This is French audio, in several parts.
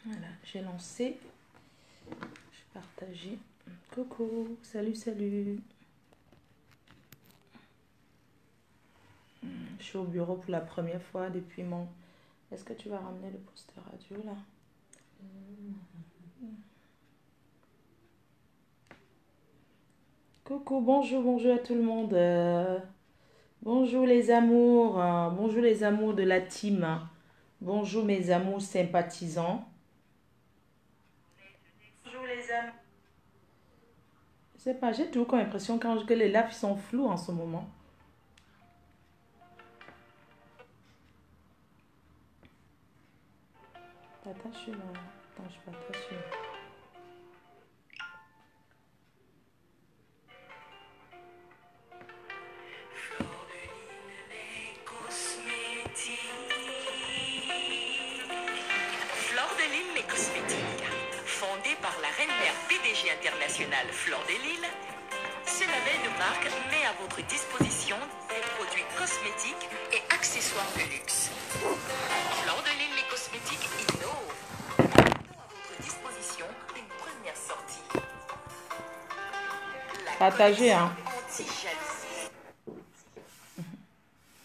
Voilà, j'ai lancé. Je partageais. Coucou, salut, salut. Je suis au bureau pour la première fois depuis mon... Est-ce que tu vas ramener le poster radio là? Coucou, bonjour, bonjour à tout le monde. Bonjour les amours. Bonjour les amours de la team. Bonjour mes amours sympathisants. Bonjour les amours. Je sais pas, j'ai toujours l'impression que les lives sont flous en ce moment. Partage là. Attends, je partage. Fleur de Lille, les cosmétiques. Fondée par la reine-mère PDG internationale Fleur de Lille, ce label de marque met à votre disposition des produits cosmétiques et accessoires de luxe. Fleur de Lille, les cosmétiques innove. À votre disposition, une première sortie. La Partagez, hein. Anti-jalousie.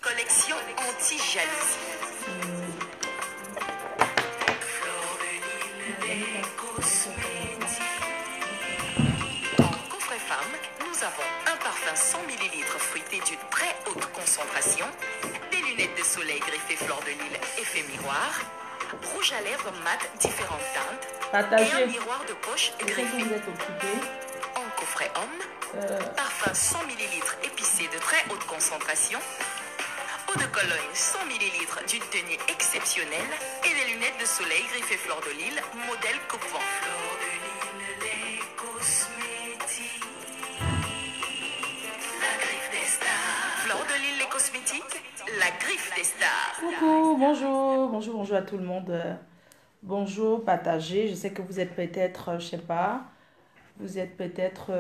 Collection anti-jalousie. En coffret femme, nous avons un parfum 100 ml fruité d'une très haute concentration, des lunettes de soleil griffées Fleur de Lille effet miroir, rouge à lèvres mat différentes teintes, Partagez. et un miroir de poche Je sais que griffé. vous êtes occupés. En coffret homme, parfum 100 ml épicé de très haute concentration, eau de Cologne 100 ml d'une tenue exceptionnelle et des lunettes de soleil griffées Fleur de Lille, modèle coupe-vent. Fleur de Lille, les cosmétiques, la griffe des stars. Fleur de Lille, les cosmétiques, la griffe des stars. Coucou, bonjour, bonjour, bonjour à tout le monde. Bonjour, partagez. Je sais que vous êtes peut-être, je sais pas, vous êtes peut-être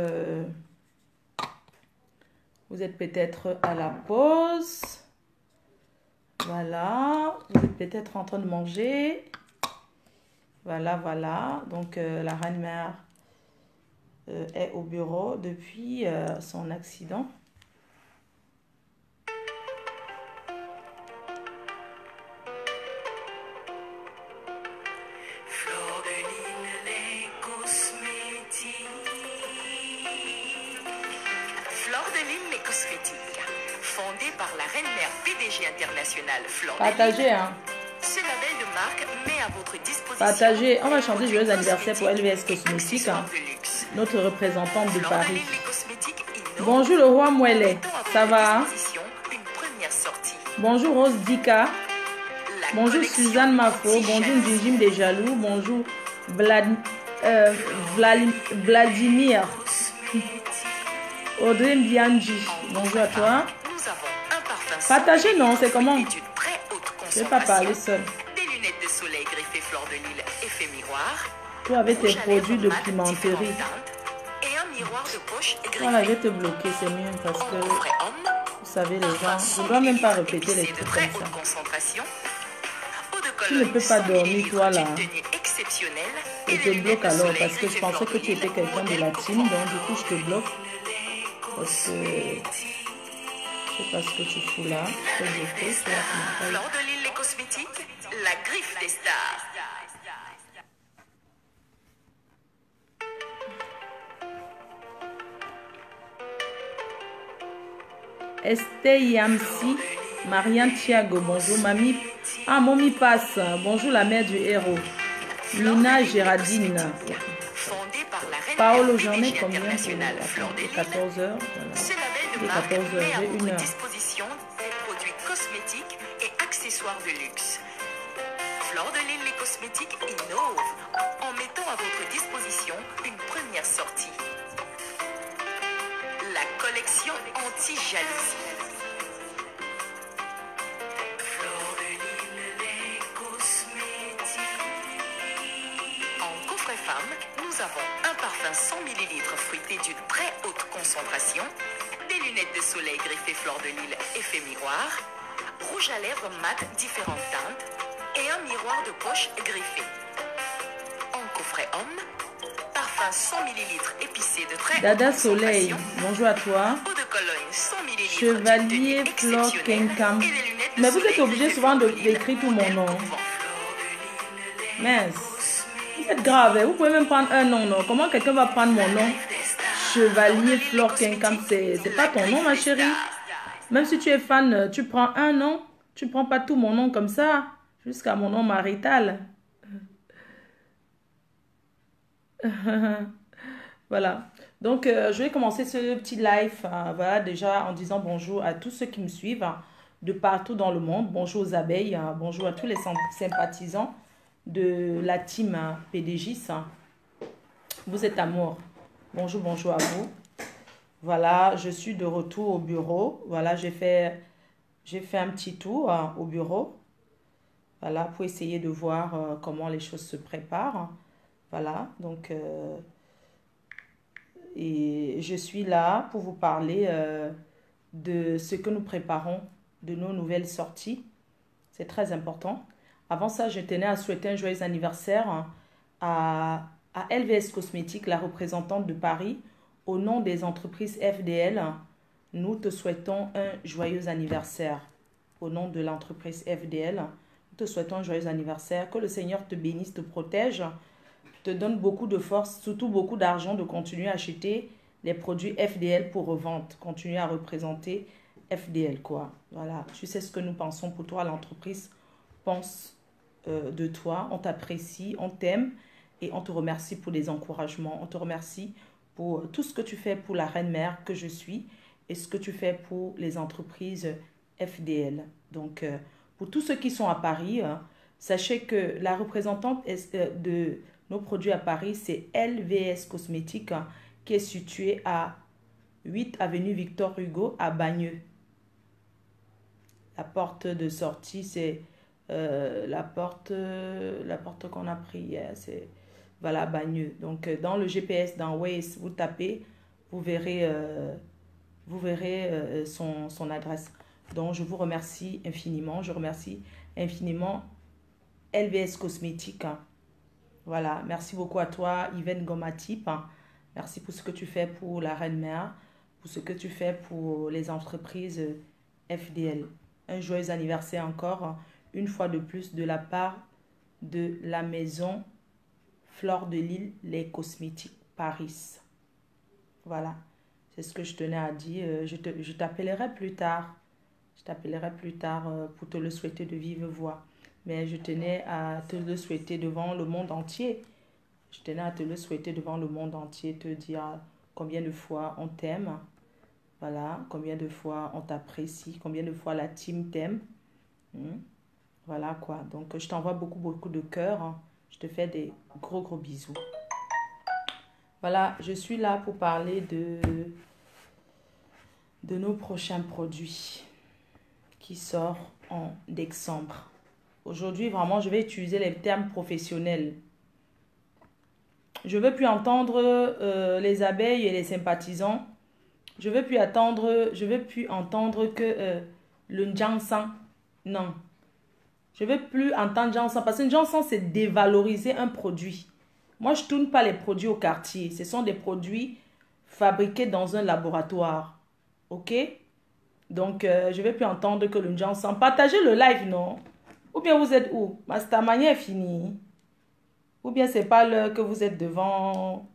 à la pause. Voilà, vous êtes peut-être en train de manger. Voilà, voilà. Donc, la reine-mère est au bureau depuis son accident. Fleur de Lille, les cosmétiques. Fleur de Lille, les cosmétiques. Fondée par la reine-mère PDG internationale Fleur de Lille. Partagez, hein. Ce label de marque met à votre disposition. Partagez. On va chanter joyeux anniversaire pour LVS Cosmétiques, hein, accessoires de luxe. notre représentante de Fleur de Paris. Lille, les cosmétiques innove. Bonjour le roi Mouelet, Mettons à ça votre va, hein? disposition une première sortie. Bonjour Rose Dika, La bonjour collection Suzanne Mafo, anti-jalousie. bonjour Njijim des Jaloux, bonjour Vladimir, Audrey Mbianji, bonjour à toi. Nous avons un parfum Partagez, non, c'est comment? d'une très haute Je ne vais pas parler concentration, seul. des lunettes de soleil griffées Fleur de Lille effet miroir, Toi avec tes rouge à lèvres produits de mat pimenterie. différentes teintes, et un miroir de poche griffé. Voilà, je vais te bloquer, c'est mieux parce En que coffret homme, vous savez les gens, parfum je 100 ne dois même pas ml répéter les épicé de trucs très comme ça. haute concentration, eau de Tu ne Cologne peux pas 100 dormir, ml toi, là. d'une tenue exceptionnelle Je et te des lunettes bloque de alors soleil parce que je griffées pensais Fleur que de tu étais Lille, quelqu'un de la modèle team, coupe-vent. donc du coup je te bloque parce que je sais pas ce que tu fous là. Je te bloque, tu vas commencer. Fleur de Lille, les cosmétiques, la griffe des stars. Esther Yamsi, Marianne Thiago, bonjour mamie. Ah, Mommy passe, bonjour la mère du héros. Nina Géraldine. Fondée par la reine Paolo, mère j'en ai PDG combien pour internationale Fleur de Lille, 14h? ce label de Il est marque 14 heures, met à j'ai votre 1 heure. disposition des produits cosmétiques et accessoires de luxe. Fleur de Lille, les cosmétiques innovent en mettant à votre disposition une première sortie. La collection anti-jalousie. Fleur de Lille, les cosmétiques. En coffret femme, nous avons un parfum 100 ml fruité d'une très haute concentration, des lunettes de soleil griffées Fleur de Lille effet miroir, rouge à lèvres mat différentes teintes et un miroir de poche griffé. frais homme, parfum 100 ml épicé de très haute Dada Soleil, concentration, bonjour à toi. eau de Cologne 100 ml Chevalier Flore Kenkam. et des lunettes de Mais vous êtes soleil obligé de souvent Fleur de Lille, d'écrire tout mon modèle nom. Courvent. Mince. Vous êtes grave, hein. Vous pouvez même prendre un nom, non? Comment quelqu'un va prendre mon nom? Chevalier Flore Kenkam, c'est pas ton nom, ma chérie. Même si tu es fan, tu prends un nom. Tu prends pas tout mon nom comme ça, jusqu'à mon nom marital. Voilà. Donc, je vais commencer ce petit live, voilà, déjà en disant bonjour à tous ceux qui me suivent de partout dans le monde. Bonjour aux abeilles, bonjour à tous les sympathisants de la team PDGIS. Vous êtes amour. Bonjour, bonjour à vous. Voilà, je suis de retour au bureau. Voilà, j'ai fait un petit tour au bureau. Voilà, pour essayer de voir comment les choses se préparent. Voilà, donc... et je suis là pour vous parler de ce que nous préparons, de nos nouvelles sorties. C'est très important. Avant ça, je tenais à souhaiter un joyeux anniversaire à LVS Cosmétiques, la représentante de Paris. Au nom des entreprises FDL, nous te souhaitons un joyeux anniversaire. Au nom de l'entreprise FDL, nous te souhaitons un joyeux anniversaire. Que le Seigneur te bénisse, te protège, te donne beaucoup de force, surtout beaucoup d'argent de continuer à acheter les produits FDL pour revente. Continuer à représenter FDL, quoi. Voilà, tu sais ce que nous pensons pour toi, l'entreprise pense de toi. On t'apprécie, on t'aime et on te remercie pour les encouragements. On te remercie pour tout ce que tu fais pour la reine-mère que je suis et ce que tu fais pour les entreprises FDL. Donc, pour tous ceux qui sont à Paris, sachez que la représentante de nos produits à Paris, c'est LVS Cosmétiques, qui est située à 8 avenue Victor Hugo à Bagneux. La porte de sortie, c'est la porte qu'on a pris hier, c'est voilà, Bagneux. Donc, dans le GPS, dans Waze, vous tapez, vous verrez son adresse. Donc, je vous remercie infiniment. Je remercie infiniment LVS Cosmétiques. Voilà, merci beaucoup à toi, Yvette Gomatip. Merci pour ce que tu fais pour la Reine-Mère, pour ce que tu fais pour les entreprises FDL. Un joyeux anniversaire encore, une fois de plus, de la part de la maison Fleur de Lille, les cosmétiques Paris. Voilà, c'est ce que je tenais à dire. Je t'appellerai plus tard. Je t'appellerai plus tard pour te le souhaiter de vive voix. Mais je tenais à te le souhaiter devant le monde entier. Je tenais à te le souhaiter devant le monde entier, te dire combien de fois on t'aime. Voilà, combien de fois on t'apprécie, combien de fois la team t'aime. Voilà quoi. Donc, je t'envoie beaucoup, beaucoup de cœur. Je te fais des gros, gros bisous. Voilà, je suis là pour parler de nos prochains produits qui sortent en décembre. Aujourd'hui, vraiment, je vais utiliser les termes professionnels. Je ne veux plus entendre les abeilles et les sympathisants. Je ne veux plus entendre que le Njansan. Non. Je ne veux plus entendre Njansan parce que Njansan, c'est dévaloriser un produit. Moi, je ne tourne pas les produits au quartier. Ce sont des produits fabriqués dans un laboratoire. OK? Donc, je ne vais plus entendre que le Njansan. Partagez le live, non? Ou bien vous êtes où? Mastamania est fini. Ou bien c'est pas l'heure que vous êtes devant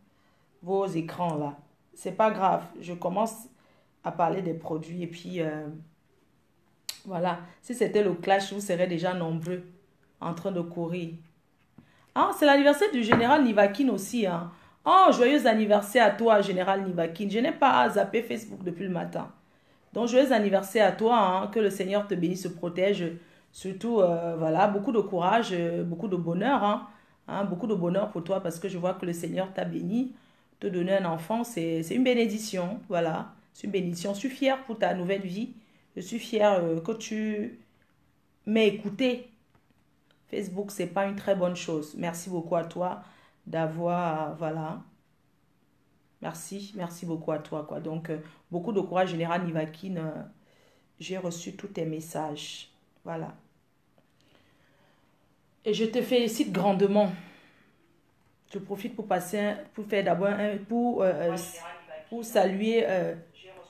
vos écrans là. C'est pas grave. Je commence à parler des produits et puis voilà. Si c'était le clash, vous serez déjà nombreux en train de courir. Ah, c'est l'anniversaire du général Nivakin aussi. Hein. Oh, joyeux anniversaire à toi, général Nivakin. Je n'ai pas zappé Facebook depuis le matin. Donc, joyeux anniversaire à toi. Hein. Que le Seigneur te bénisse, te protège. Surtout, voilà, beaucoup de courage, beaucoup de bonheur. Hein, beaucoup de bonheur pour toi parce que je vois que le Seigneur t'a béni. Te donner un enfant, c'est une bénédiction. Voilà, c'est une bénédiction. Je suis fière pour ta nouvelle vie. Je suis fière que tu m'aies écouté. Facebook, c'est pas une très bonne chose. Merci beaucoup à toi d'avoir, voilà. Merci beaucoup à toi, quoi. Donc, beaucoup de courage, Général Nivakin. J'ai reçu tous tes messages. Voilà. Et je te félicite grandement. Je profite pour pour faire d'abord pour saluer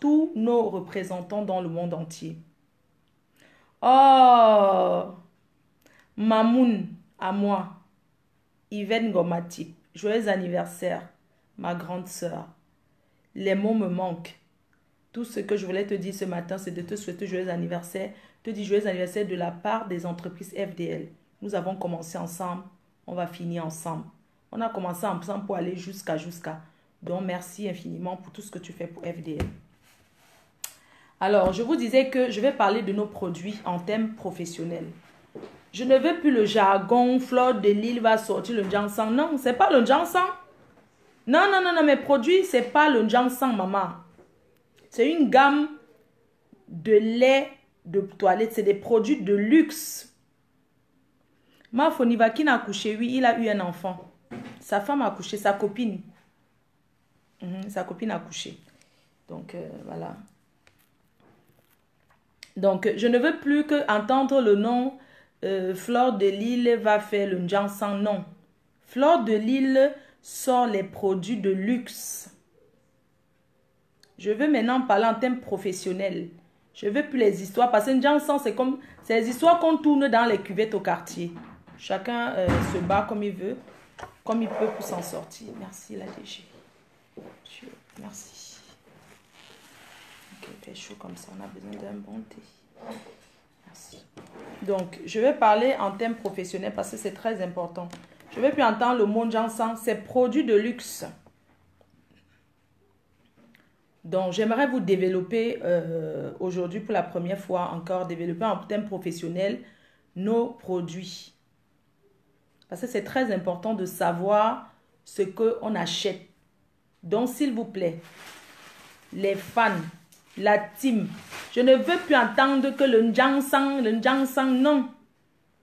tous nos représentants dans le monde entier. Oh, Mamoun, à moi, Yvette Ngomati, joyeux anniversaire, ma grande sœur. Les mots me manquent. Tout ce que je voulais te dire ce matin, c'est de te souhaiter joyeux anniversaire. Te dire joyeux anniversaire de la part des entreprises FDL. Nous avons commencé ensemble, on va finir ensemble. On a commencé ensemble pour aller jusqu'à. Donc, merci infiniment pour tout ce que tu fais pour FDL. Alors, je vous disais que je vais parler de nos produits en thème professionnel. Je ne veux plus le jargon, Fleur de Lille va sortir le Njansang. Non, c'est pas le Njansang. Non, non, non, non, mes produits, c'est pas le Njansang, maman. C'est une gamme de lait de toilette. C'est des produits de luxe. Ma Fonivaki a accouché, oui, il a eu un enfant. Sa femme a accouché, sa copine. Sa copine a accouché. Donc, voilà. Donc, je ne veux plus que entendre le nom Fleur de Lille va faire le Njansang. Non. Fleur de Lille sort les produits de luxe. Je veux maintenant parler en thème professionnel. Je veux plus les histoires. Parce que Njansang, c'est comme c'est les histoires qu'on tourne dans les cuvettes au quartier. Chacun se bat comme il veut, comme il peut pour s'en sortir. Merci la DG. Merci. Ok, il fait chaud comme ça. On a besoin d'un bon thé. Merci. Donc, je vais parler en thème professionnel parce que c'est très important. Je ne vais plus entendre le mot Njansang. C'est produits de luxe. Donc, j'aimerais vous développer aujourd'hui pour la première fois encore, développer en thème professionnel nos produits. Parce que c'est très important de savoir ce qu'on achète. Donc, s'il vous plaît, les fans, la team, je ne veux plus entendre que le Njansang, non.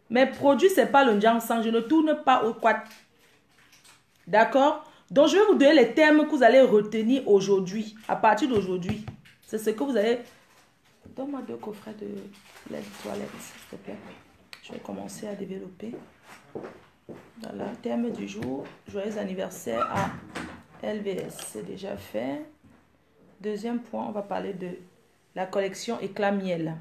Mes produits, ce n'est pas le Njansang, je ne tourne pas au quad. D'accord? Donc, je vais vous donner les termes que vous allez retenir aujourd'hui, à partir d'aujourd'hui. C'est ce que vous allez... Donne-moi 2 coffrets de lait de toilette, s'il te plaît. Je vais commencer à développer. Voilà, thème du jour, joyeux anniversaire à LVS, c'est déjà fait. Deuxième point, on va parler de la collection Éclat Miel.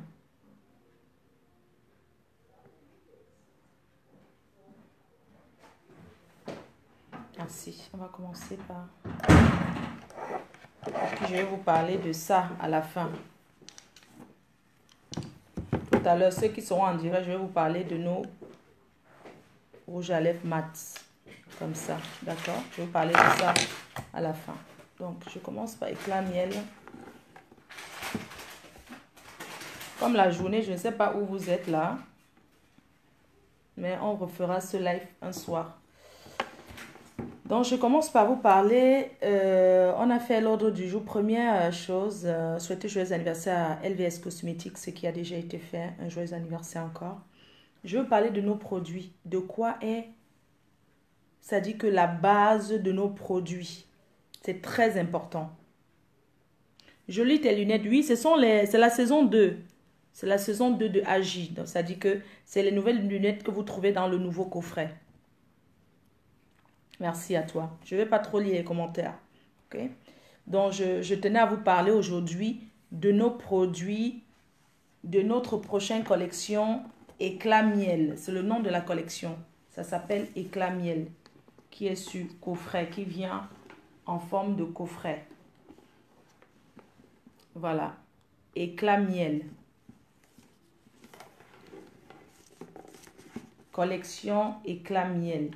Merci, on va commencer par... Et puis je vais vous parler de ça à la fin. Tout à l'heure, ceux qui seront en direct, je vais vous parler de nos rouges à lèvres mat. Comme ça, d'accord? Je vais vous parler de ça à la fin. Donc, je commence par Éclat Miel. Comme la journée, je ne sais pas où vous êtes là. Mais on refera ce live un soir. Donc, je commence par vous parler. On a fait l'ordre du jour. Première chose, souhaiter joyeux anniversaire à LVS Cosmétiques, ce qui a déjà été fait. Un joyeux anniversaire encore. Je veux parler de nos produits. De quoi est... Ça dit que la base de nos produits. C'est très important. Jolie tes lunettes. Oui, c'est la saison 2. C'est la saison 2 de Agi. Donc, ça dit que c'est les nouvelles lunettes que vous trouvez dans le nouveau coffret. Merci à toi. Je ne vais pas trop lire les commentaires. Okay? Donc, je tenais à vous parler aujourd'hui de nos produits, de notre prochaine collection Éclat Miel. C'est le nom de la collection. Ça s'appelle Éclat Miel, qui est sur coffret, qui vient en forme de coffret. Voilà. Éclat Miel. Collection Éclat Miel.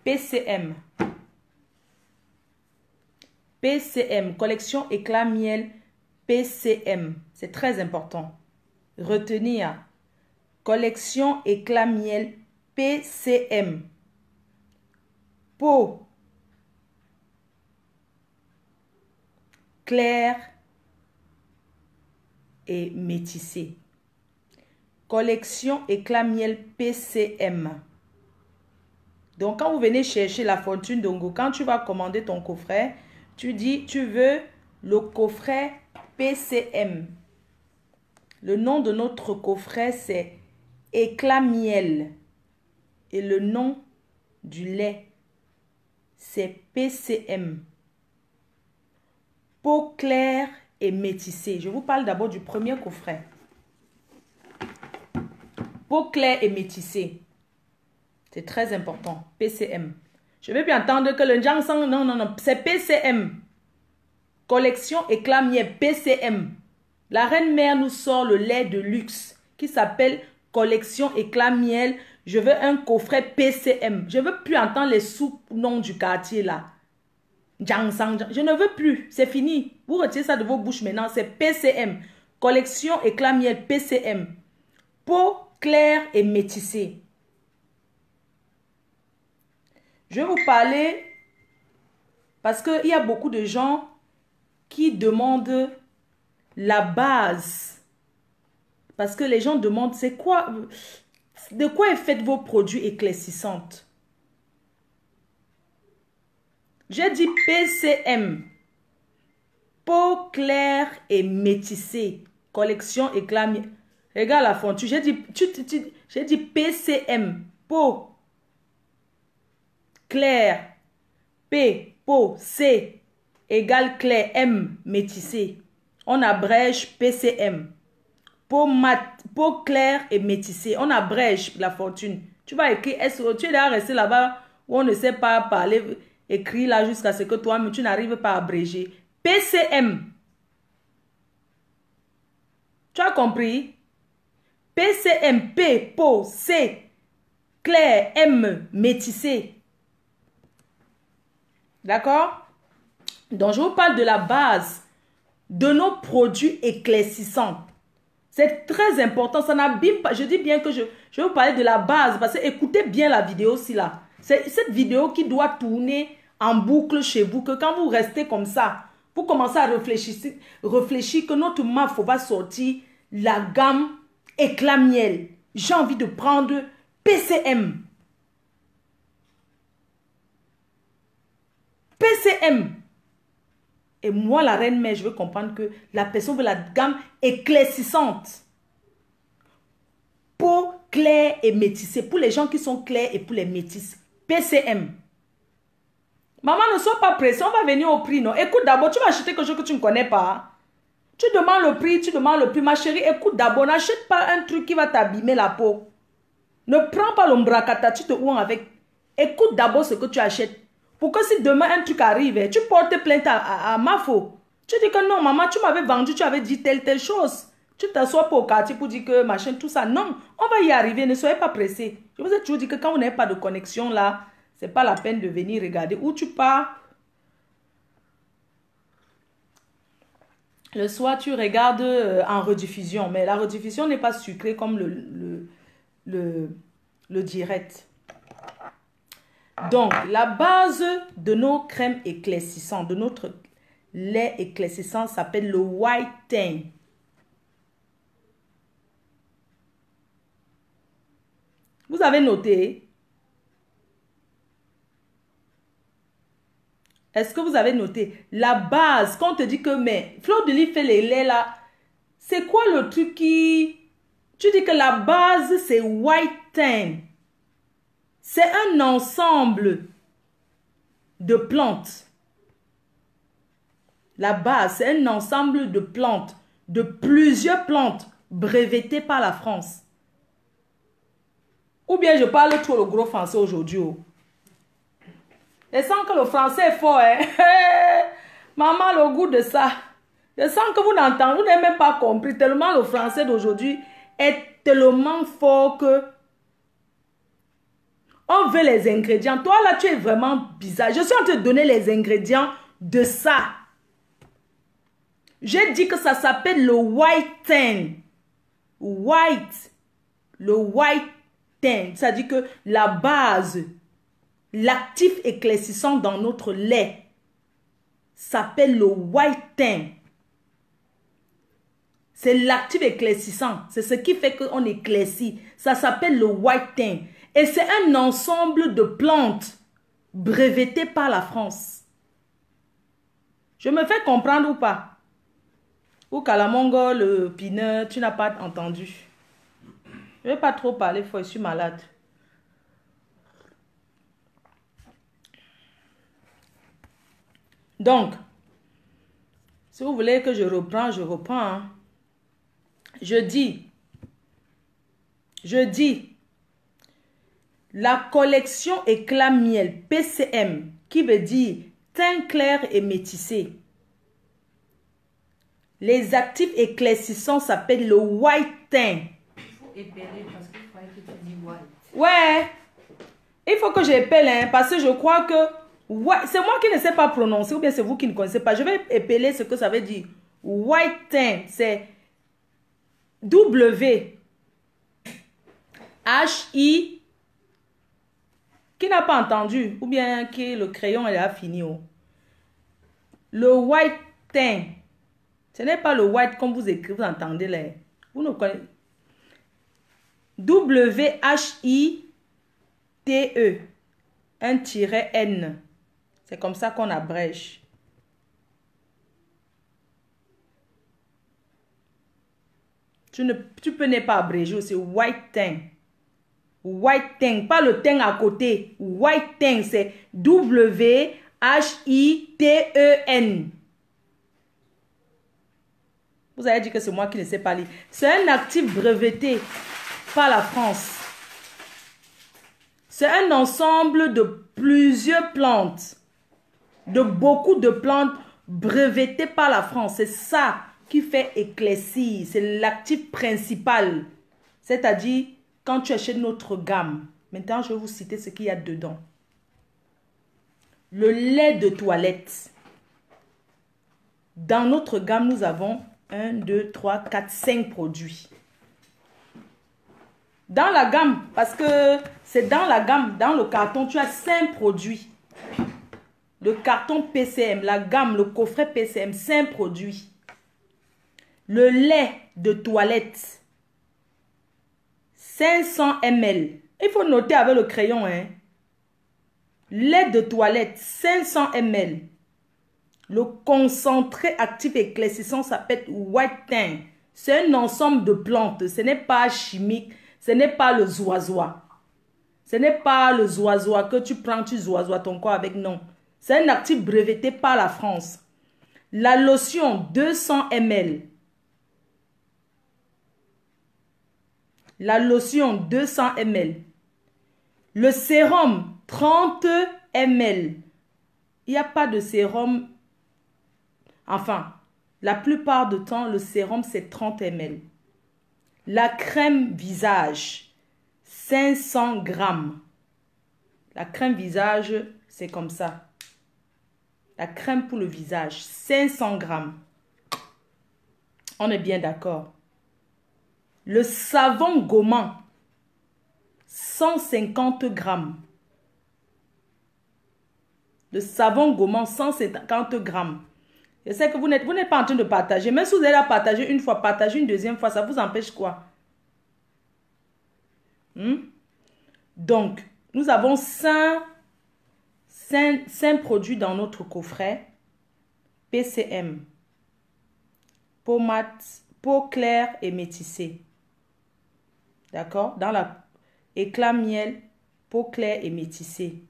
PCM. PCM. Collection Éclat Miel PCM. C'est très important. Retenir. Collection Éclat Miel PCM. Peau claire et métissée. Collection Éclat Miel PCM. Donc, quand vous venez chercher la fortune d'Ongo, quand tu vas commander ton coffret, tu dis, tu veux le coffret PCM. Le nom de notre coffret, c'est Éclat Miel. Et le nom du lait, c'est PCM. Peau claire et métissée. Je vous parle d'abord du premier coffret. Peau claire et métissée. C'est très important. PCM. Je ne vais plus entendre que le Jiangsang, non, non, non. C'est PCM. Collection éclat miel, PCM. La reine mère nous sort le lait de luxe qui s'appelle collection éclat miel. Je veux un coffret PCM. Je ne veux plus entendre les sous-noms du quartier là. Jiangsang, je ne veux plus. C'est fini. Vous retirez ça de vos bouches maintenant. C'est PCM. Collection éclat miel, PCM. Peau claire et métissée. Je vais vous parler parce qu'il y a beaucoup de gens qui demandent la base. Parce que les gens demandent, c'est quoi, de quoi est fait vos produits éclaircissantes? J'ai dit PCM. Peau claire et métissée. Collection éclat miel. Regarde la fonture. J'ai dit PCM. Peau claire. P, peau, C égale clair, M, métissé. On abrège PCM. Peau mat, peau claire et métissée. On abrège la fortune. Tu vas écrire SO. Tu es là resté là-bas où on ne sait pas parler, écrire là jusqu'à ce que toi-même tu n'arrives pas à abréger. PCM. Tu as compris? PCM, P, peau, C, clair, M, métissé. D'accord? Donc, je vous parle de la base de nos produits éclaircissants. C'est très important. Ça n'abîme pas. Je dis bien que je vais vous parler de la base. Parce que écoutez bien la vidéo aussi là. C'est cette vidéo qui doit tourner en boucle chez vous. Que quand vous restez comme ça, vous commencez à réfléchir que notre marque, il faut pas sortir la gamme éclat miel. J'ai envie de prendre PCM. PCM. Et moi, la reine mère, je veux comprendre que la personne veut la gamme éclaircissante. Peau claire et métissée. Pour les gens qui sont clairs et pour les métisses. PCM. Maman, ne sois pas pressée. On va venir au prix, non? Écoute d'abord, tu vas acheter quelque chose que tu ne connais pas. Tu demandes le prix, tu demandes le prix. Ma chérie, écoute d'abord. N'achète pas un truc qui va t'abîmer la peau. Ne prends pas l'ombracata, tu te ouans avec. Écoute d'abord ce que tu achètes. Pour que si demain un truc arrive, tu portes plainte à Mafo. Tu dis que non, maman, tu m'avais vendu, tu avais dit telle chose. Tu t'assois pas au quartier pour dire que machin, tout ça. Non, on va y arriver, ne soyez pas pressés. Je vous ai toujours dit que quand vous n'avez pas de connexion là, c'est pas la peine de venir regarder où tu pars. Le soir, tu regardes en rediffusion, mais la rediffusion n'est pas sucrée comme le direct. Donc, la base de nos crèmes éclaircissantes, de notre lait éclaircissant s'appelle le White Tang. Vous avez noté? Est-ce que vous avez noté? La base, quand on te dit que, mais Fleur de Lys fait les laits là, c'est quoi le truc qui... Tu dis que la base, c'est White Tang. C'est un ensemble de plantes. La base, c'est un ensemble de plantes, de plusieurs plantes brevetées par la France. Ou bien je parle trop le gros français aujourd'hui. Je sens que le français est fort. Hein? Maman, le goût de ça. Je sens que vous n'entendez, vous n'avez même pas compris. Tellement le français d'aujourd'hui est tellement fort que... On veut les ingrédients. Toi, là, tu es vraiment bizarre. Je suis en train de donner les ingrédients de ça. J'ai dit que ça s'appelle le White Tang. White. Le White Tang. Ça dit que la base, l'actif éclaircissant dans notre lait s'appelle le White Tang. C'est l'actif éclaircissant. C'est ce qui fait qu'on éclaircit. Ça s'appelle le White Tang. Et c'est un ensemble de plantes brevetées par la France. Je me fais comprendre ou pas? Ou Kalamongo, le pineur, tu n'as pas entendu. Je ne vais pas trop parler, je suis malade. Donc, si vous voulez que je reprends, je reprends. Hein. Je dis, la collection éclat miel PCM, qui veut dire teint clair et métissé. Les actifs éclaircissants s'appellent le white teint. Il faut épeler parce qu'il faut que tu dis white. Ouais, il faut que j'épelle, hein, parce que je crois que c'est moi qui ne sais pas prononcer, ou bien c'est vous qui ne connaissez pas. Je vais épeler ce que ça veut dire. White teint, c'est W H-I. Qui n'a pas entendu? Ou bien que le crayon il a fini. Oh. Le white teint. Ce n'est pas le white comme vous écrivez, vous entendez là. Vous ne connaissez. W-H-I-T-E. Un tiret N. C'est comme ça qu'on abrège. Tu peux ne pas abréger aussi. White teint. White teint. Pas le teint à côté. White teint, c'est W-H-I-T-E-N. Vous avez dit que c'est moi qui ne sais pas lire. C'est un actif breveté par la France. C'est un ensemble de plusieurs plantes. De beaucoup de plantes brevetées par la France. C'est ça qui fait éclaircir. C'est l'actif principal. C'est-à-dire, quand tu achètes notre gamme. Maintenant, je vais vous citer ce qu'il y a dedans. Le lait de toilette. Dans notre gamme, nous avons 1, 2, 3, 4, 5 produits. Dans la gamme, parce que c'est dans la gamme, dans le carton, tu as 5 produits. Le carton PCM, la gamme, le coffret PCM, 5 produits. Le lait de toilette, 500 ml. Il faut noter avec le crayon. Hein. Lait de toilette, 500 ml. Le concentré actif éclaircissant s'appelle white teint. C'est un ensemble de plantes. Ce n'est pas chimique. Ce n'est pas le zoazoa. Ce n'est pas le zoazoa que tu prends, tu zoazois ton corps avec. Non. C'est un actif breveté par la France. La lotion, 200 ml. La lotion, 200 ml. Le sérum, 30 ml. Il n'y a pas de sérum. Enfin, la plupart du temps, le sérum, c'est 30 ml. La crème visage, 500 grammes. La crème visage, c'est comme ça. La crème pour le visage, 500 grammes. On est bien d'accord. Le savon gommant, 150 grammes. Le savon gommant, 150 grammes. Je sais que vous n'êtes pas en train de partager. Même si vous allez la partager une fois, partager une deuxième fois, ça vous empêche quoi? Donc, nous avons 5 produits dans notre coffret. PCM. Peau mat, peau claire et métissée. D'accord? Dans la éclat miel, peau claire et métissée.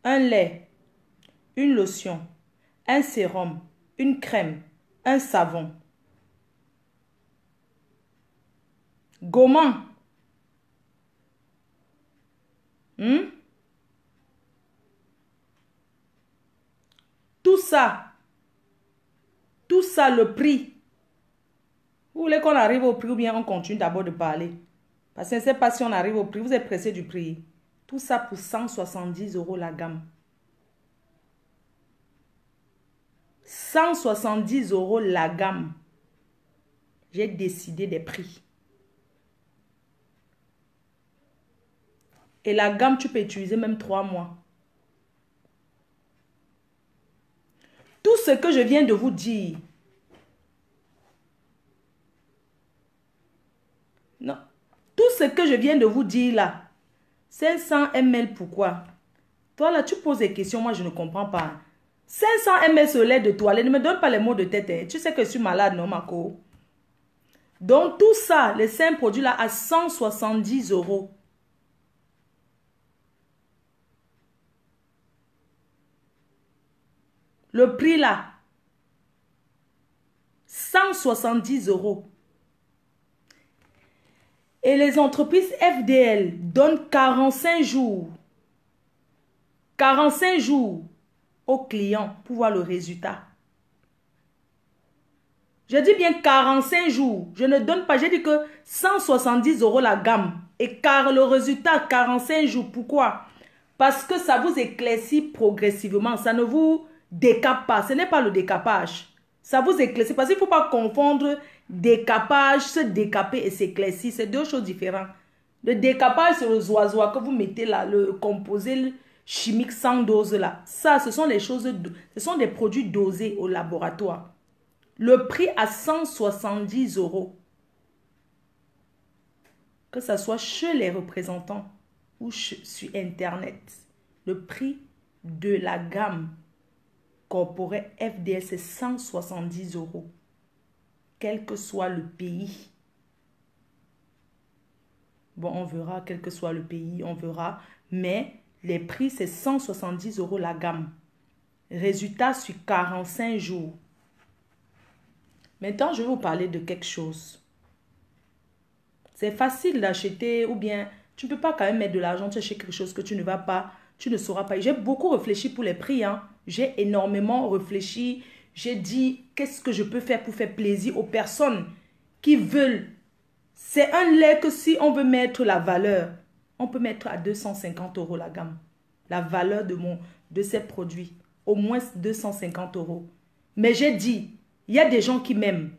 Un lait, une lotion, un sérum, une crème, un savon. Gommant. Tout ça, le prix. Vous voulez qu'on arrive au prix ou bien on continue d'abord de parler? Parce que je ne sais pas si on arrive au prix. Vous êtes pressé du prix. Tout ça pour 170 € la gamme. 170 € la gamme. J'ai décidé des prix. Et la gamme, tu peux utiliser même 3 mois. Tout ce que je viens de vous dire. Non. Tout ce que je viens de vous dire là. 500 ml, pourquoi? Toi là, tu poses des questions, moi je ne comprends pas. 500 ml sur lait de toilette, ne me donne pas les mots de tête. Hein. Tu sais que je suis malade, non, Marco? Donc tout ça, les 5 produits là, à 170 €. Le prix là, 170 €. Et les entreprises FDL donnent 45 jours. 45 jours aux clients pour voir le résultat. Je dis bien 45 jours. Je ne donne pas, j'ai dit que 170 € la gamme. Et car le résultat, 45 jours. Pourquoi? Parce que ça vous éclaircit progressivement. Ça ne vous décape pas. Ce n'est pas le décapage. Ça vous éclaircit. Parce qu'il ne faut pas confondre décapage, se décaper et s'éclaircir. C'est deux choses différentes. Le décapage, c'est le zoazoa que vous mettez là, le composé chimique sans dose là. Ça, ce sont les choses, ce sont des produits dosés au laboratoire. Le prix à 170 €. Que ce soit chez les représentants ou sur Internet. Le prix de la gamme corporelle FDL, c'est 170 €. Quel que soit le pays. Bon, on verra, quel que soit le pays, on verra. Mais les prix, c'est 170 € la gamme. Résultat sur 45 jours. Maintenant, je vais vous parler de quelque chose. C'est facile d'acheter ou bien tu ne peux pas quand même mettre de l'argent chez quelque chose que tu ne vas pas, tu ne sauras pas. J'ai beaucoup réfléchi pour les prix. Hein. J'ai énormément réfléchi. J'ai dit, qu'est-ce que je peux faire pour faire plaisir aux personnes qui veulent. C'est un lait que si on veut mettre la valeur, on peut mettre à 250 € la gamme. La valeur de ces produits. Au moins 250 €. Mais j'ai dit, il y a des gens qui m'aiment,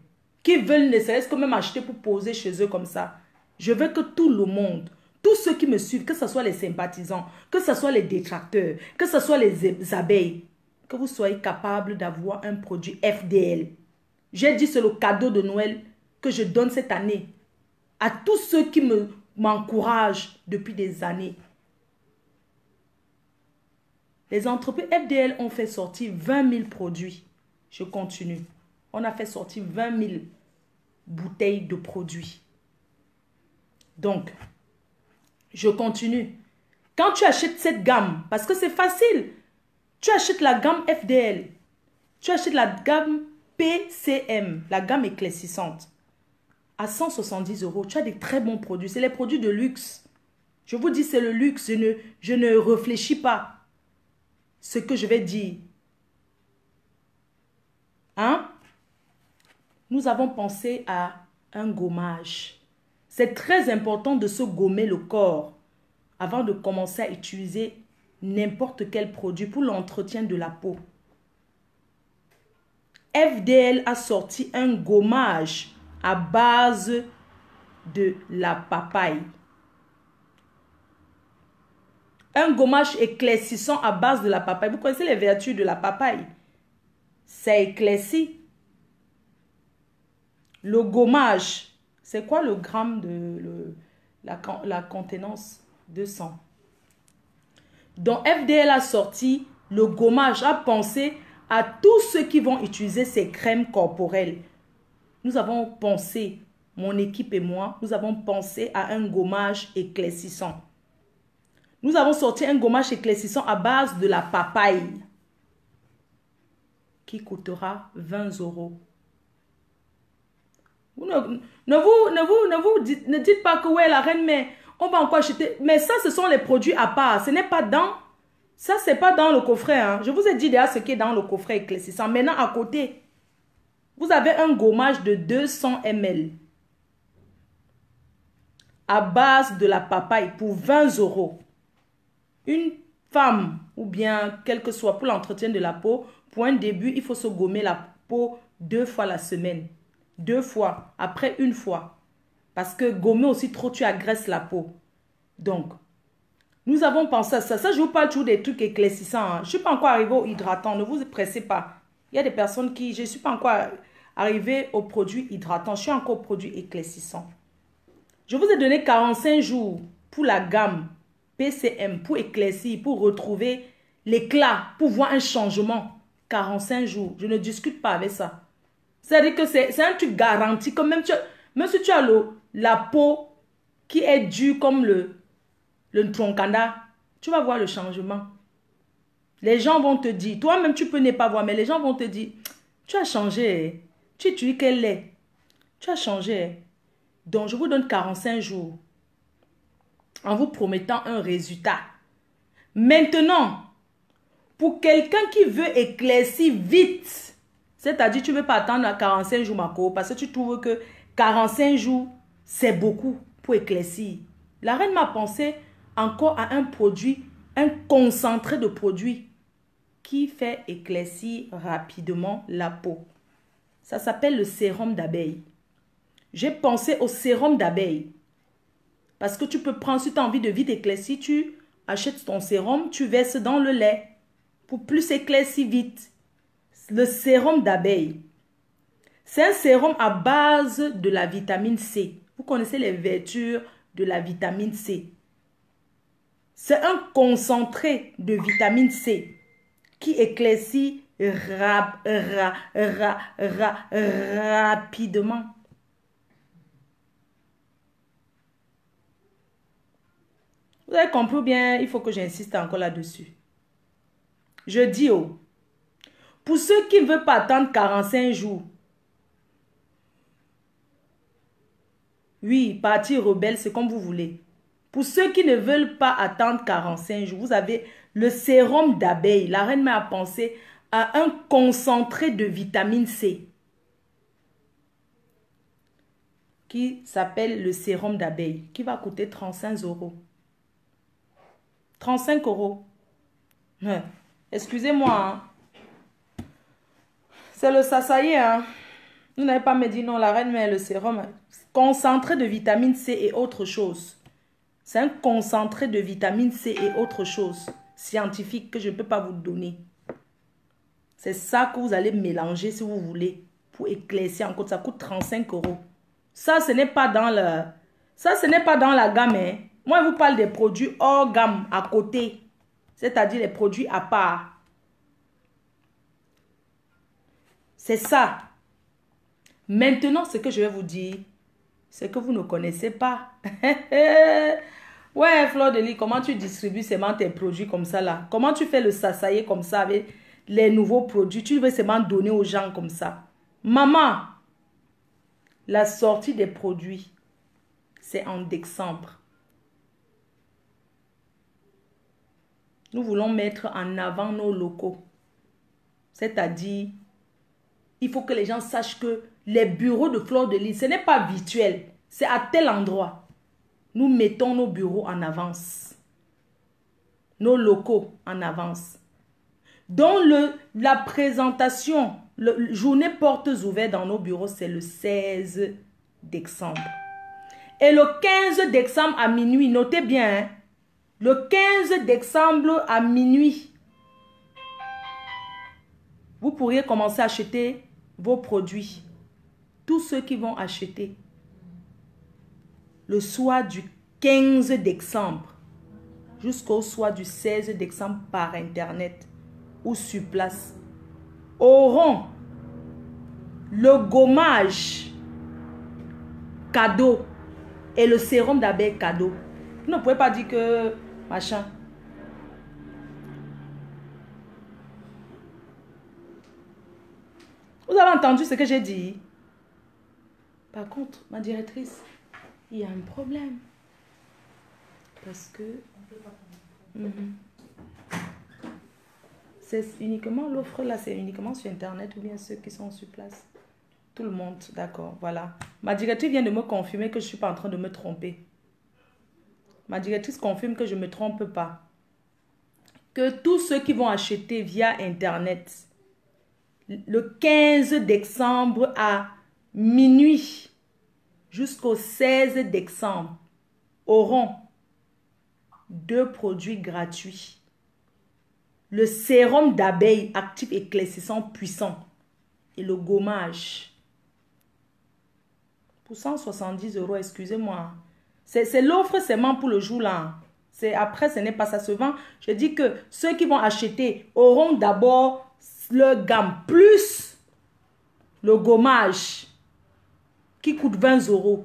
qui veulent ne serait-ce que même acheter pour poser chez eux comme ça. Je veux que tout le monde, tous ceux qui me suivent, que ce soit les sympathisants, que ce soit les détracteurs, que ce soit les abeilles, que vous soyez capables d'avoir un produit FDL. J'ai dit, c'est le cadeau de Noël que je donne cette année à tous ceux qui m'encouragent depuis des années. Les entreprises FDL ont fait sortir 20 000 produits. Je continue. On a fait sortir 20 000 bouteilles de produits. Donc, je continue. Quand tu achètes cette gamme, parce que c'est facile, tu achètes la gamme FDL, tu achètes la gamme PCM, la gamme éclaircissante, à 170 €. Tu as des très bons produits. C'est les produits de luxe. Je vous dis, c'est le luxe. Je ne réfléchis pas ce que je vais dire. Hein? Nous avons pensé à un gommage. C'est très important de se gommer le corps avant de commencer à utiliser n'importe quel produit pour l'entretien de la peau. FDL a sorti un gommage à base de la papaye. Un gommage éclaircissant à base de la papaye. Vous connaissez les vertus de la papaye? Ça éclaircit. Le gommage, c'est quoi le gramme de la contenance? 200. Donc FDL a sorti le gommage, a pensé à tous ceux qui vont utiliser ces crèmes corporelles. Nous avons pensé, mon équipe et moi, nous avons pensé à un gommage éclaircissant. Nous avons sorti un gommage éclaircissant à base de la papaye qui coûtera 20 €. Ne dites pas que ouais, la reine, mais on va encore acheter. Mais ça, ce sont les produits à part. Ce n'est pas dans... Ça, c'est pas dans le coffret. Hein. Je vous ai dit déjà ce qui est dans le coffret éclaircissant. Maintenant, à côté, vous avez un gommage de 200 ml à base de la papaye pour 20 €. Une femme, ou bien quel que soit pour l'entretien de la peau, pour un début, il faut se gommer la peau 2 fois la semaine. 2 fois, après 1 fois. Parce que gommer aussi trop, tu agresses la peau. Donc, nous avons pensé à ça. Ça, je vous parle toujours des trucs éclaircissants. Hein. Je ne suis pas encore arrivée au hydratant. Ne vous pressez pas. Il y a des personnes qui... Je ne suis pas encore arrivée aux produits hydratants. Je suis encore aux produits éclaircissants. Je vous ai donné 45 jours pour la gamme PCM, pour éclaircir, pour retrouver l'éclat, pour voir un changement. 45 jours. Je ne discute pas avec ça. C'est-à-dire que c'est un truc garanti. Que même si tu as la peau qui est dure comme le troncanda, tu vas voir le changement. Les gens vont te dire, toi-même tu peux ne pas voir, mais les gens vont te dire, tu as changé, tu utilises quel lait? Tu as changé. Donc je vous donne 45 jours en vous promettant un résultat. Maintenant, pour quelqu'un qui veut éclaircir vite, c'est-à-dire tu ne veux pas attendre à 45 jours, Marco, parce que tu trouves que 45 jours, c'est beaucoup pour éclaircir. La reine m'a pensé encore à un produit, un concentré de produit qui fait éclaircir rapidement la peau. Ça s'appelle le sérum d'abeille. J'ai pensé au sérum d'abeille. Parce que tu peux prendre, si tu as envie de vite éclaircir, tu achètes ton sérum, tu verses dans le lait pour plus éclaircir vite. Le sérum d'abeille. C'est un sérum à base de la vitamine C. Vous connaissez les vertus de la vitamine C. C'est un concentré de vitamine C qui éclaircit rapidement. Vous avez compris bien, il faut que j'insiste encore là-dessus. Je dis, pour ceux qui ne veulent pas attendre 45 jours, oui, parti rebelle, c'est comme vous voulez. Pour ceux qui ne veulent pas attendre 45 jours, vous avez le sérum d'abeille. La reine m'a pensé à un concentré de vitamine C qui s'appelle le sérum d'abeille, qui va coûter 35 €. 35 €. Excusez-moi. Hein. C'est le sasaye. Hein. Vous n'avez pas me dit non, la reine met le sérum. Concentré de vitamine C et autre chose. C'est un concentré de vitamine C et autre chose scientifique que je ne peux pas vous donner. C'est ça que vous allez mélanger si vous voulez pour éclaircir encore. Ça coûte 35 €. Ça, ce n'est pas dans le... Ça, ce n'est pas dans la gamme. Hein. Moi, je vous parle des produits hors gamme à côté. C'est-à-dire les produits à part. C'est ça. Maintenant, ce que je vais vous dire, c'est que vous ne connaissez pas. Ouais, Fleur de Lys, comment tu distribues seulement tes produits comme ça là? Comment tu fais le sasaye comme ça avec les nouveaux produits? Tu veux seulement donner aux gens comme ça. Maman, la sortie des produits, c'est en décembre. Nous voulons mettre en avant nos locaux. C'est-à-dire, il faut que les gens sachent que les bureaux de Fleur de Lys, ce n'est pas virtuel. C'est à tel endroit. Nous mettons nos bureaux en avance. Nos locaux en avance. Donc, la présentation, journée portes ouvertes dans nos bureaux, c'est le 16 décembre. Et le 15 décembre à minuit, notez bien, hein, le 15 décembre à minuit, vous pourriez commencer à acheter vos produits. Tous ceux qui vont acheter le soir du 15 décembre jusqu'au soir du 16 décembre par Internet ou sur place auront le gommage cadeau et le sérum d'abeille cadeau. Vous ne pouvez pas dire que machin. Vous avez entendu ce que j'ai dit? Par contre, ma directrice, il y a un problème. Parce que... C'est uniquement l'offre là, c'est uniquement sur Internet ou bien ceux qui sont sur place? Tout le monde, d'accord, voilà. Ma directrice vient de me confirmer que je ne suis pas en train de me tromper. Ma directrice confirme que je ne me trompe pas. Que tous ceux qui vont acheter via Internet, le 15 décembre à minuit jusqu'au 16 décembre, auront 2 produits gratuits. Le sérum d'abeille actif éclaircissant puissant et le gommage. Pour 170 €, excusez-moi. C'est l'offre seulement pour le jour là. Après, ce n'est pas ça se vend. Je dis que ceux qui vont acheter auront d'abord le gamme plus le gommage qui coûte 20 €.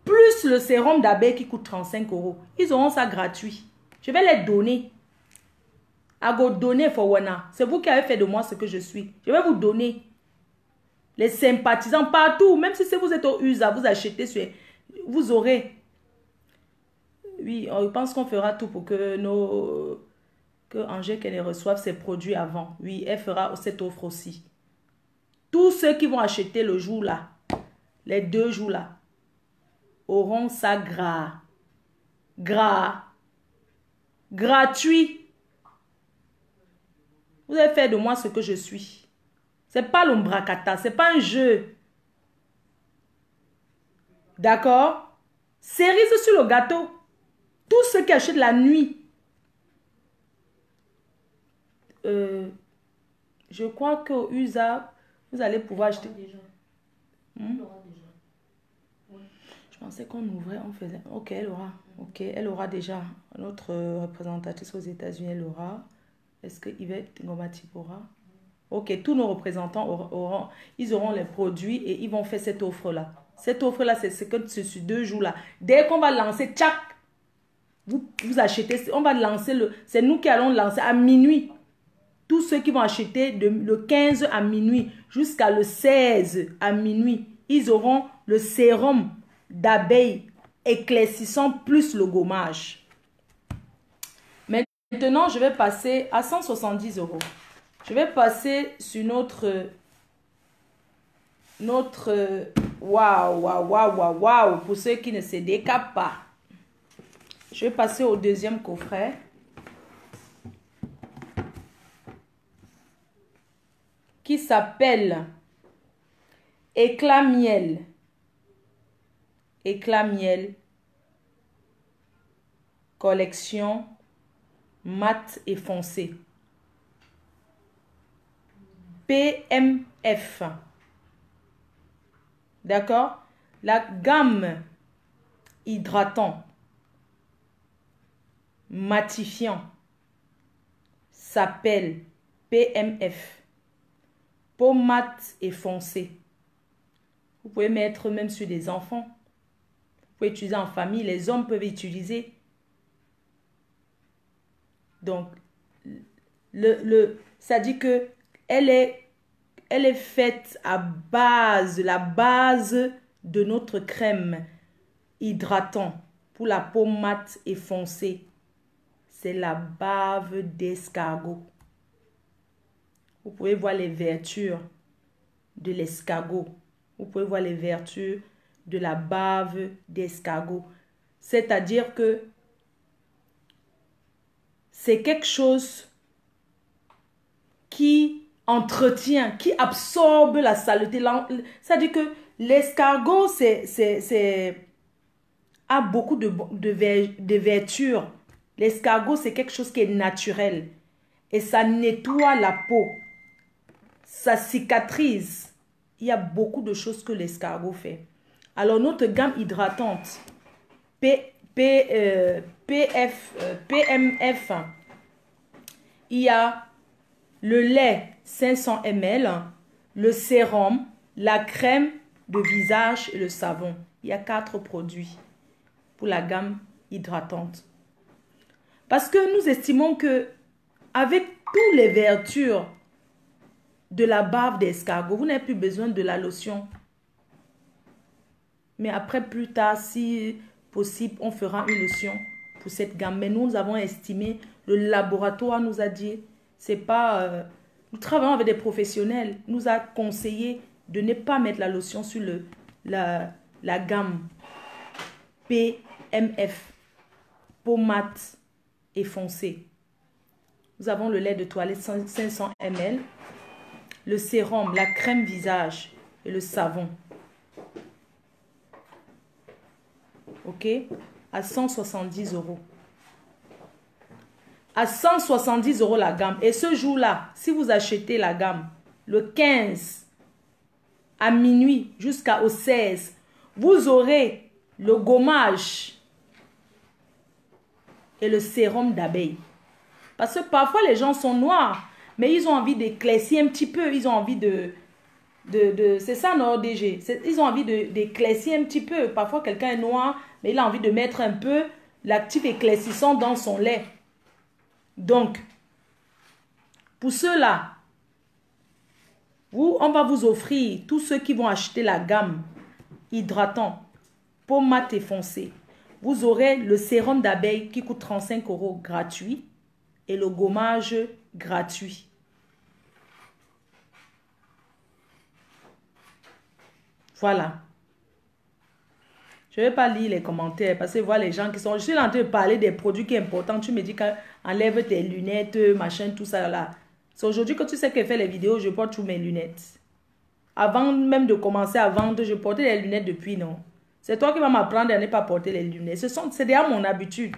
Plus le sérum d'abeille qui coûte 35 €. Ils auront ça gratuit. Je vais les donner go donner for wana. C'est vous qui avez fait de moi ce que je suis. Je vais vous donner. Les sympathisants partout. Même si vous êtes au USA, vous achetez, vous aurez. Oui, on pense qu'on fera tout pour que Angèle qu'elle reçoive ses produits avant. Oui, elle fera cette offre aussi. Tous ceux qui vont acheter le jour là, les 2 jours là, auront ça gratuit. Vous avez fait de moi ce que je suis. C'est pas l'ombracata, c'est pas un jeu. D'accord? Cerise sur le gâteau. Tous ceux qui achètent la nuit. Je crois qu'au USA, vous allez pouvoir acheter. Je pensais qu'on ouvrait, on faisait. Ok, elle aura. Ok, elle aura déjà. Notre représentatrice aux États-Unis, elle aura. Est-ce que Yvette Ngomatip aura? Ok, tous nos représentants ils auront les produits et ils vont faire cette offre-là. Cette offre-là, c'est que sur 2 jours-là. Dès qu'on va lancer, tchac, vous achetez, on va lancer c'est nous qui allons lancer à minuit. Tous ceux qui vont acheter le 15 à minuit jusqu'à le 16 à minuit, ils auront le sérum d'abeille éclaircissant plus le gommage. Maintenant, je vais passer à 170 €. Je vais passer sur waouh, pour ceux qui ne se décapent pas. Je vais passer au deuxième coffret. Qui s'appelle Éclat Miel. Éclat Miel. Collection mat et foncé. PMF. D'accord? La gamme hydratant, matifiant s'appelle PMF. Peau mate et foncée. Vous pouvez mettre même sur des enfants. Vous pouvez utiliser en famille. Les hommes peuvent utiliser. Donc, ça dit que elle est faite à la base de notre crème hydratant pour la peau mate et foncée. C'est la bave d'escargot. Vous pouvez voir les vertus de l'escargot. Vous pouvez voir les vertus de la bave d'escargot. C'est-à-dire que c'est quelque chose qui entretient, qui absorbe la saleté. C'est-à-dire que l'escargot a beaucoup de vertus. L'escargot, c'est quelque chose qui est naturel. Et ça nettoie la peau. Ça cicatrise. Il y a beaucoup de choses que l'escargot fait. Alors, notre gamme hydratante, PMF, il y a le lait 500 ml, le sérum, la crème de visage et le savon. Il y a 4 produits pour la gamme hydratante. Parce que nous estimons que avec toutes les vertus de la bave d'escargot, vous n'avez plus besoin de la lotion. Mais après, plus tard, si possible, on fera une lotion pour cette gamme. Mais nous avons estimé, le laboratoire nous a dit, c'est pas... nous travaillons avec des professionnels, nous a conseillé de ne pas mettre la lotion sur la gamme PMF, peau mate et foncée. Nous avons le lait de toilette 500 ml, le sérum, la crème visage et le savon. Ok? À 170 €. À 170 € la gamme. Et ce jour-là, si vous achetez la gamme, le 15 à minuit jusqu'au 16, vous aurez le gommage et le sérum d'abeille. Parce que parfois les gens sont noirs, mais ils ont envie d'éclaircir un petit peu. Ils ont envie c'est ça, non, DG? Ils ont envie d'éclaircir un petit peu. Parfois quelqu'un est noir, mais il a envie de mettre un peu l'actif éclaircissant dans son lait. Donc, Pour ceux-là, on va vous offrir, tous ceux qui vont acheter la gamme hydratant, peau mate et foncée. Vous aurez le sérum d'abeille qui coûte 35 € gratuit et le gommage gratuit. Voilà. Je ne vais pas lire les commentaires parce que voilà les gens qui sont... Je suis en train de parler des produits qui sont importants. Tu me dis qu'enlève tes lunettes, machin, tout ça là. C'est aujourd'hui que tu sais que faire les vidéos, je porte toutes mes lunettes. Avant même de commencer à vendre, je portais les lunettes depuis, non. C'est toi qui vas m'apprendre à ne pas porter les lunettes. C'est déjà mon habitude.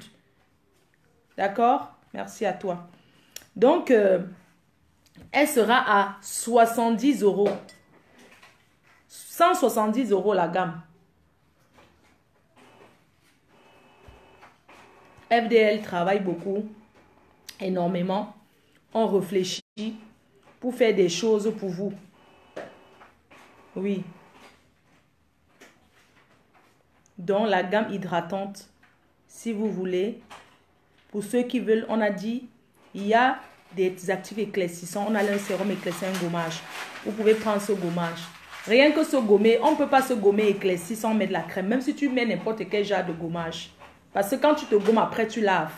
D'accord? Merci à toi. Donc, elle sera à 70 €. 170 € la gamme. FDL travaille beaucoup, énormément. On réfléchit pour faire des choses pour vous. Oui. Donc, la gamme hydratante, si vous voulez, pour ceux qui veulent, on a dit, il y a des actifs éclaircissants. On a un sérum éclaircissant, un gommage. Vous pouvez prendre ce gommage. Rien que ce gommer, on ne peut pas se gommer éclairci sans mettre de la crème. Même si tu mets n'importe quel genre de gommage. Parce que quand tu te gommes, après tu laves.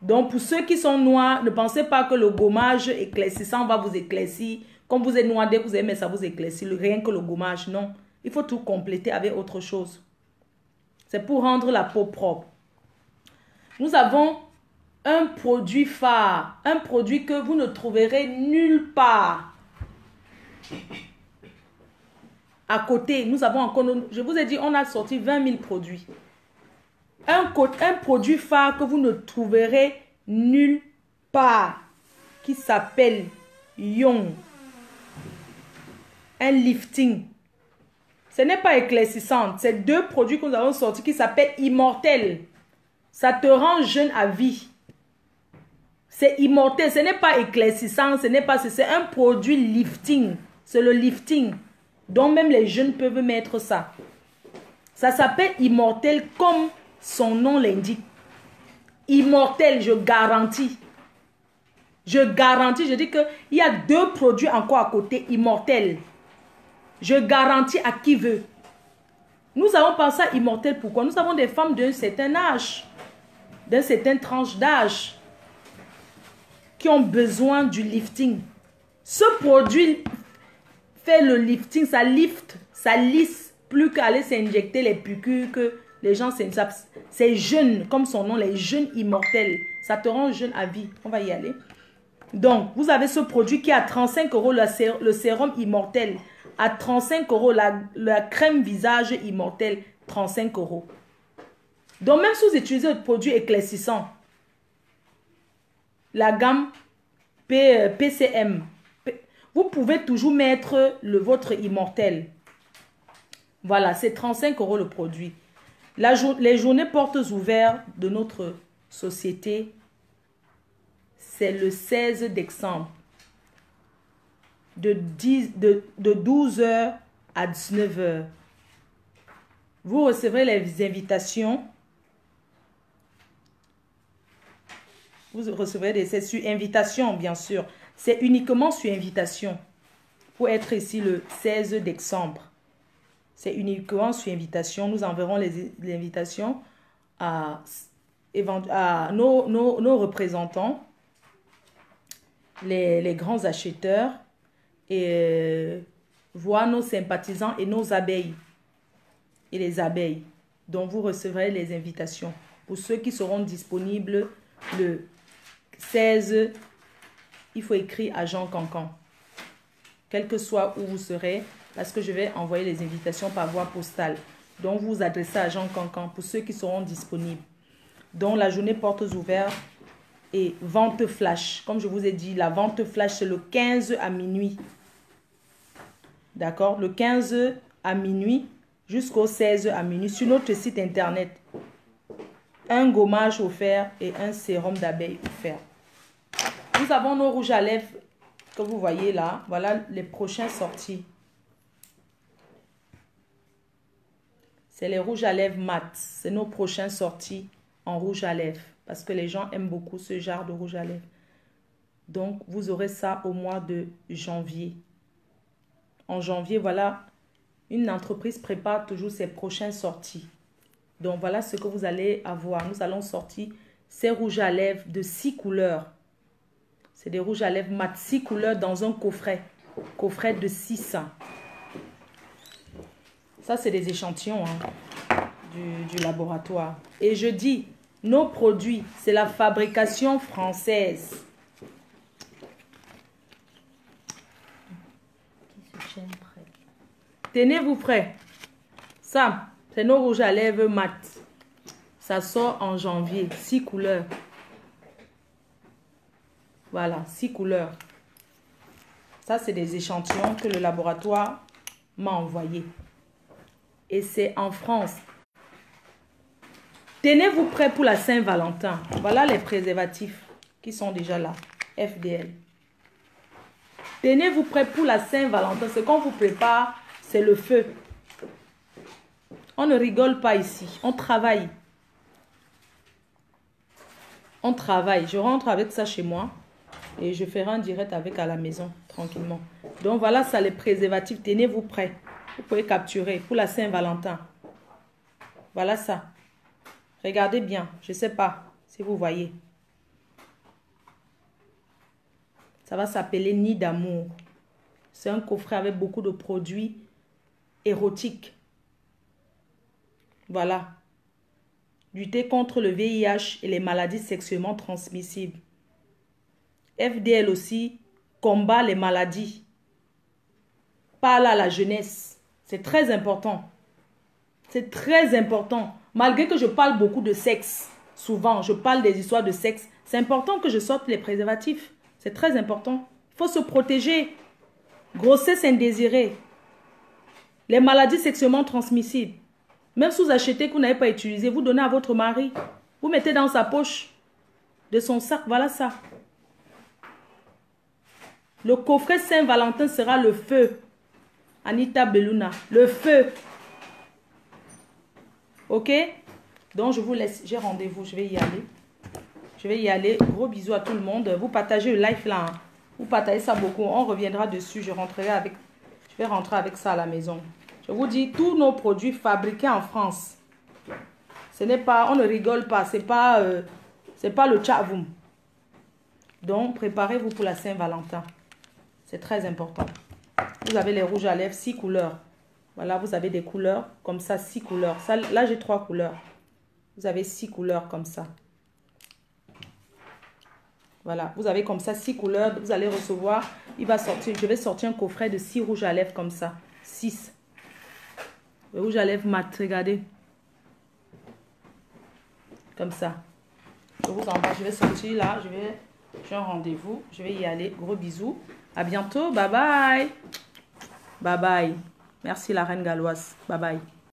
Donc, pour ceux qui sont noirs, ne pensez pas que le gommage éclaircissant va vous éclaircir. Comme vous êtes noir, dès que vous aimez ça vous éclaircit. Rien que le gommage, non. Il faut tout compléter avec autre chose. C'est pour rendre la peau propre. Nous avons un produit phare. Un produit que vous ne trouverez nulle part. À côté, nous avons encore... Je vous ai dit, on a sorti 20 000 produits. Un produit phare que vous ne trouverez nulle part. Qui s'appelle Young. Un lifting. Ce n'est pas éclaircissant. C'est 2 produits que nous avons sortis qui s'appellent Immortel. Ça te rend jeune à vie. C'est immortel. Ce n'est pas éclaircissant. Ce n'est pas... C'est un produit lifting. C'est le lifting. Donc même les jeunes peuvent mettre ça. Ça s'appelle Immortel comme son nom l'indique. Immortel, je garantis. Je garantis. Je dis qu'il y a 2 produits encore à côté. Immortel. Je garantis à qui veut. Nous avons pensé à Immortel. Pourquoi? Nous avons des femmes d'un certain âge. D'un certain tranche d'âge. Qui ont besoin du lifting. Ce produit fait le lifting. Ça lift. Ça lisse. Plus qu'aller s'injecter les piqûres que les gens... C'est jeune. Comme son nom. Les jeunes immortels. Ça te rend jeune à vie. On va y aller. Donc, vous avez ce produit qui est à 35 € le sérum immortel. À 35 € la crème visage immortel. 35 €. Donc, même si vous utilisez le produit éclaircissant, la gamme PCM, vous pouvez toujours mettre votre immortel. Voilà, c'est 35 € le produit. Les journées portes ouvertes de notre société, c'est le 16 décembre. De 12 h à 19 h. Vous recevrez les invitations. Vous recevrez c'est sur invitation, bien sûr. C'est uniquement sur invitation. Pour être ici le 16 décembre. C'est uniquement sur invitation. Nous enverrons les invitations à nos représentants, les grands acheteurs, et voir nos sympathisants et nos abeilles. Et les abeilles. Donc, vous recevrez les invitations. Pour ceux qui seront disponibles le 16, il faut écrire à Jean Cancan. Quel que soit où vous serez, parce que je vais envoyer les invitations par voie postale. Donc, vous vous adressez à Jean Cancan pour ceux qui seront disponibles. Donc, la journée portes ouvertes et vente flash. Comme je vous ai dit, la vente flash, c'est le 15 à minuit. D'accord? Le 15 à minuit jusqu'au 16 à minuit sur notre site internet. Un gommage offert et un sérum d'abeille offert. Nous avons nos rouges à lèvres que vous voyez là. Voilà les prochains sorties. C'est les rouges à lèvres mat. C'est nos prochains sorties en rouge à lèvres. Parce que les gens aiment beaucoup ce genre de rouge à lèvres. Donc, vous aurez ça au mois de janvier. En janvier, voilà, une entreprise prépare toujours ses prochaines sorties. Donc, voilà ce que vous allez avoir. Nous allons sortir ces rouges à lèvres de 6 couleurs. C'est des rouges à lèvres mat 6 couleurs dans un coffret. Coffret de 6. Ça, c'est des échantillons du laboratoire. Et je dis, nos produits, c'est la fabrication française. Tenez-vous prêts. Ça, c'est nos rouges à lèvres mat. Ça sort en janvier. 6 couleurs. Voilà, 6 couleurs. Ça, c'est des échantillons que le laboratoire m'a envoyés. Et c'est en France. Tenez-vous prêts pour la Saint-Valentin. Voilà les préservatifs qui sont déjà là. FDL. Tenez-vous prêts pour la Saint-Valentin. Ce qu'on vous prépare, c'est le feu. On ne rigole pas ici. On travaille. On travaille. Je rentre avec ça chez moi. Et je ferai un direct avec à la maison, tranquillement. Donc voilà ça, les préservatifs. Tenez-vous prêts. Vous pouvez capturer pour la Saint-Valentin. Voilà ça. Regardez bien. Je ne sais pas si vous voyez. Ça va s'appeler Nid d'amour. C'est un coffret avec beaucoup de produits érotiques. Voilà. Lutter contre le VIH et les maladies sexuellement transmissibles. FDL aussi combat les maladies. Parle à la jeunesse. C'est très important. C'est très important. Malgré que je parle beaucoup de sexe, souvent je parle des histoires de sexe, c'est important que je sorte les préservatifs. C'est très important. Il faut se protéger. Grossesse indésirée. Les maladies sexuellement transmissibles. Même si vous achetez que vous n'avez pas utilisé, vous donnez à votre mari. Vous mettez dans sa poche de son sac. Voilà ça. Le coffret Saint-Valentin sera le feu. Anita Beluna. Le feu. Ok? Donc, je vous laisse. J'ai rendez-vous. Je vais y aller. Je vais y aller. Gros bisous à tout le monde. Vous partagez le live là. Vous partagez ça beaucoup. On reviendra dessus. Je vais rentrer avec ça à la maison. Je vous dis, tous nos produits fabriqués en France. Ce n'est pas, on ne rigole pas. C'est pas le tchavoum. Donc, préparez-vous pour la Saint-Valentin. C'est très important. Vous avez les rouges à lèvres, 6 couleurs. Voilà, vous avez des couleurs comme ça, 6 couleurs. Ça, là, j'ai 3 couleurs. Vous avez 6 couleurs comme ça. Voilà, vous avez comme ça 6 couleurs. Vous allez recevoir, je vais sortir un coffret de 6 rouges à lèvres comme ça. 6. Le rouge à lèvres mat, regardez. Comme ça. Je vous envoie, je vais sortir là. J'ai un rendez-vous. Je vais y aller. Gros bisous. À bientôt. Bye bye. Bye bye. Merci la reine galloise. Bye bye.